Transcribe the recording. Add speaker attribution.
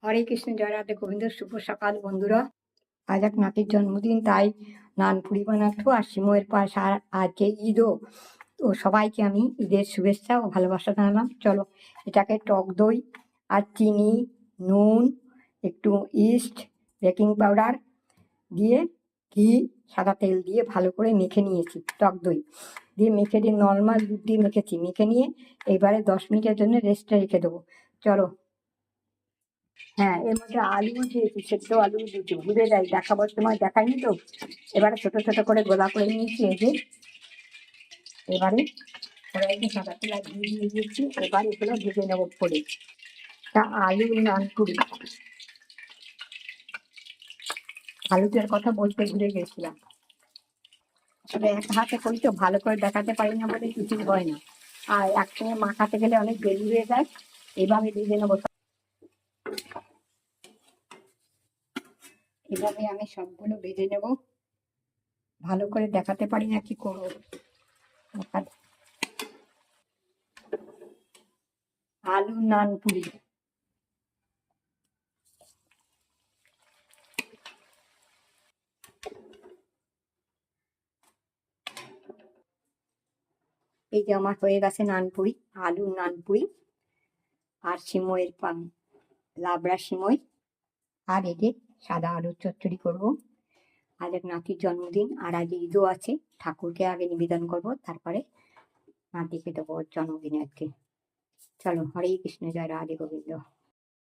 Speaker 1: হরে কৃষ্ণ, জয় রাধে গোবিন্দ। শুভ সকাল বন্ধুরা। আজ এক নাতির জন্মদিন, তাই নান পুরি বানাতো আর সিময়ের পাশ। আর আজকে ঈদও, তো সবাইকে আমি ঈদের শুভেচ্ছা ও ভালোবাসা জানালাম। চলো, এটাকে টক দই আর চিনি, নুন, একটু ইস্ট, বেকিং পাউডার দিয়ে, ঘি, সাদা তেল দিয়ে ভালো করে মেখে নিয়েছি। টক দই দিয়ে মেখে দিয়ে, নর্মাল দুধ দিয়ে মেখেছি। মেখে নিয়ে এবারে 10 মিনিটের জন্য রেস্টে রেখে দেবো। চলো। হ্যাঁ, এর মধ্যে আলুও দিয়েছি, সেদ্ধ আলু দিয়েছি। ভুলে যাই, দেখাবার সময় দেখাইনি তো। এবারে ছোট ছোট করে গোলা করে নিয়েছি। এই যে এবারে কড়াইতে সাদা তেল আর ঘি দিয়ে দিয়েছি। এবার এগুলো ভেজে নেবো করে। তা আলু নানপুরি, আলুটার কথা বলতে ভুলে গেছিলাম। আসলে এক হাতে করি তো, ভালো করে দেখাতে পারি না বলে কিছুই হয় না। আর একসঙ্গে মাখাতে গেলে অনেক দেরি হয়ে যায়। এভাবে ভেজে নেবো। এভাবে আমি সবগুলো ভেজে নেব। ভালো করে দেখাতে পারি না, কি করবো। আলু নানপুরি, এই যে আমার হয়ে গেছে নানপুরি, আলু নানপুরি আর সিমইয়ের পান, লাবড়া সিমই। আর এই যে সাদা আলুর চচ্চড়ি করবো। আজ এক নাতির জন্মদিন, আর আজ ঈদও আছে। ঠাকুরকে আগে নিবেদন করব, তারপরে নাতিকে দেবো জন্মদিনে আজকে। চলো, হরে কৃষ্ণ, জয় রাধে গোবিন্দ।